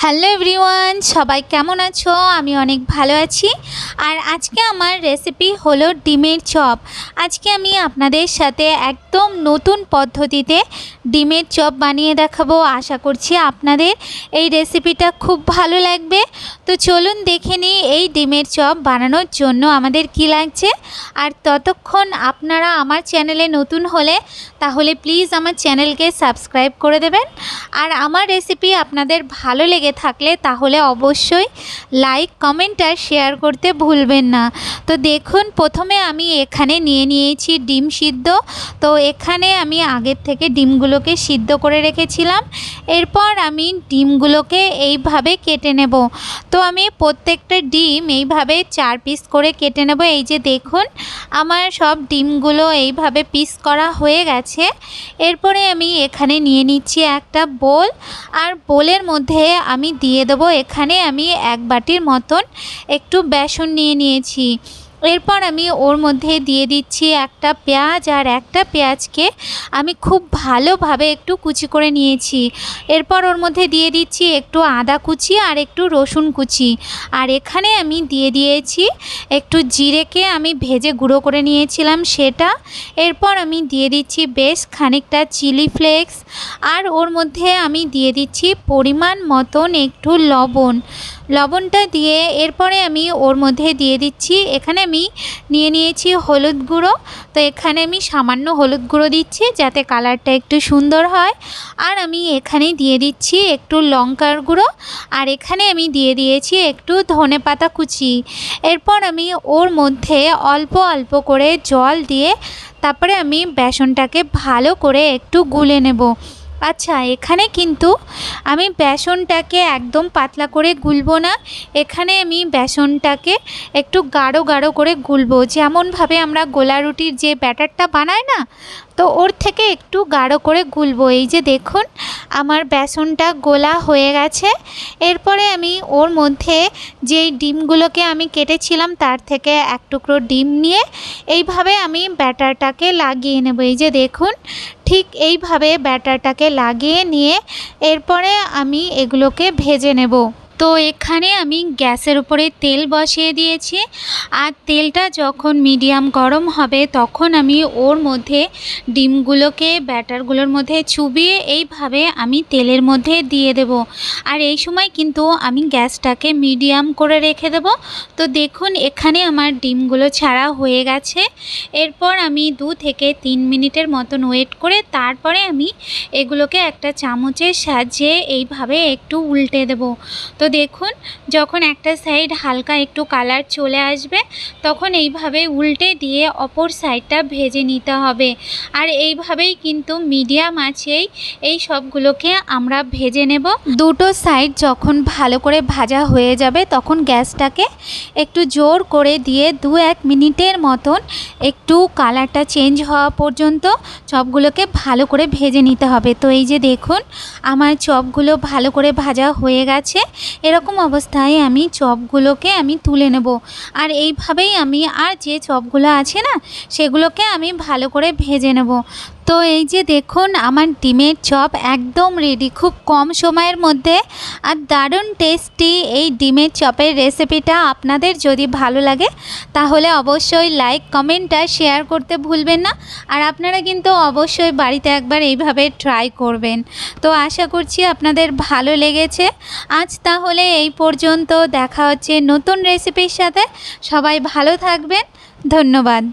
Hello everyone, সবাই কেমন আছো? আমি অনেক ভালো আছি। আর আজকে আমার রেসিপি হলো ডিমের চপ। আজকে আমি আপনাদের সাথে একদম নতুন পদ্ধতিতে ডিমের চপ বানিয়ে দেখাবো। আশা করছি আপনাদের এই রেসিপিটা খুব ভালো লাগবে। তো চলুন দেখে নিই এই ডিমের চপ বানানোর জন্য আমাদের কি লাগছে। আর ততক্ষণ আপনারা আমার চ্যানেলে নতুন হলে তাহলে প্লিজ আমার চ্যানেলকে সাবস্ক্রাইব করে দেবেন। আর আমার রেসিপি আপনাদের ভালো লেগে থাকলে তাহলে অবশ্যই লাইক, কমেন্ট আর শেয়ার করতে ভুলবেন না। তো দেখুন, প্রথমে আমি এখানে নিয়ে নিয়েছি ডিম সিদ্ধ। তো এখানে আমি আগের থেকে ডিমগুলোকে সিদ্ধ করে রেখেছিলাম। এরপর আমি ডিমগুলোকে এইভাবে কেটে নেব। তো আমি প্রত্যেকটা ডিম এইভাবে 4 পিস করে কেটে নেব। এই যে দেখুন, আমার সব ডিমগুলো এইভাবে পিস করা হয়ে গেছে। এরপরে আমি এখানে নিয়ে নিচ্ছি একটা বোল। আর বোলের মধ্যে আমি দিয়ে দেবো, এখানে আমি 1 বাটির মতন একটু বেসন নিয়ে নিয়েছি। এরপর আমি ওর মধ্যে দিয়ে দিচ্ছি একটা পেঁয়াজ, আর একটা পেঁয়াজকে আমি খুব ভালোভাবে একটু কুচি করে নিয়েছি। এরপর ওর মধ্যে দিয়ে দিচ্ছি একটু আদা কুচি আর একটু রসুন কুচি। আর এখানে আমি দিয়ে দিয়েছি একটু জিরেকে আমি ভেজে গুঁড়ো করে নিয়েছিলাম সেটা। এরপর আমি দিয়ে দিচ্ছি বেশ খানিকটা চিলি ফ্লেক্স। আর ওর মধ্যে আমি দিয়ে দিচ্ছি পরিমাণ মতন একটু লবণটা দিয়ে এরপরে আমি ওর মধ্যে দিয়ে দিচ্ছি, এখানে আমি নিয়ে নিয়েছি হলুদ গুঁড়ো। তো এখানে আমি সামান্য হলুদ গুঁড়ো দিচ্ছি যাতে কালারটা একটু সুন্দর হয়। আর আমি এখানে দিয়ে দিচ্ছি একটু লঙ্কার গুঁড়ো। আর এখানে আমি দিয়ে দিয়েছি একটু ধনেপাতা কুচি। এরপর আমি ওর মধ্যে অল্প অল্প করে জল দিয়ে তারপরে আমি বেসনটাকে ভালো করে একটু গুলে নেব। আচ্ছা, এখানে কিন্তু আমি বেসনটাকে একদম পাতলা করে গুলবো না। এখানে আমি বেসনটাকে একটু গাঢ় গাঢ় করে গুলবো, যেমনভাবে আমরা গোলা রুটির যে ব্যাটারটা বানাই না, তো ওর থেকে একটু গাঢ় করে গুলবো। এই যে দেখুন, আমার বেসনটা গোলা হয়ে গেছে। এরপরে আমি ওর মধ্যে যেই ডিমগুলোকে আমি কেটেছিলাম তার থেকে 1 টুকরো ডিম নিয়ে এইভাবে আমি ব্যাটারটাকে লাগিয়ে নেব। এই যে দেখুন, ঠিক এইভাবে ব্যাটারটাকে লাগিয়ে নিয়ে এরপরে আমি এগুলোকে ভেজে নেব। তো এখানে আমি গ্যাসের উপরে তেল বসিয়ে দিয়েছি। আর তেলটা যখন মিডিয়াম গরম হবে তখন আমি ওর মধ্যে ডিমগুলোকে ব্যাটারগুলোর মধ্যে চুবিয়ে এইভাবে আমি তেলের মধ্যে দিয়ে দেব। আর এই সময় কিন্তু আমি গ্যাসটাকে মিডিয়াম করে রেখে দেব। তো দেখুন, এখানে আমার ডিমগুলো ছাড়া হয়ে গেছে। এরপর আমি 2 থেকে 3 মিনিটের মতন ওয়েট করে তারপরে আমি এগুলোকে একটা চামচের সাহায্যে এইভাবে একটু উল্টে দেব। তো দেখুন, যখন একটা সাইড হালকা একটু কালার চলে আসবে তখন এইভাবে উল্টে দিয়ে অপর সাইডটা ভেজে নিতে হবে। আর এইভাবেই কিন্তু মিডিয়াম আঁচেই এই সবগুলোকে আমরা ভেজে নেব। দুটো সাইড যখন ভালো করে ভাজা হয়ে যাবে তখন গ্যাসটাকে একটু জোর করে দিয়ে 2-1 মিনিটের মতন একটু কালারটা চেঞ্জ হওয়া পর্যন্ত চপগুলোকে ভালো করে ভেজে নিতে হবে। তো এই যে দেখুন, আমার চপগুলো ভালো করে ভাজা হয়ে গেছে। এরকম অবস্থায় আমি চপগুলোকে আমি তুলে নেব। আর এইভাবেই আমি আর যে চপগুলো আছে না সেগুলোকে আমি ভালো করে ভেজে নেব। তো এই যে দেখুন, আমার ডিমের চপ একদম রেডি, খুব কম সময়ের মধ্যে। আর দারুণ টেস্টি এই ডিমের চপের রেসিপিটা আপনাদের যদি ভালো লাগে তাহলে অবশ্যই লাইক, কমেন্ট আর শেয়ার করতে ভুলবেন না। আর আপনারা কিন্তু অবশ্যই বাড়িতে একবার এইভাবে ট্রাই করবেন। তো আশা করছি আপনাদের ভালো লেগেছে। আজ তাহলে এই পর্যন্ত, দেখা হচ্ছে নতুন রেসিপির সাথে। সবাই ভালো থাকবেন, ধন্যবাদ।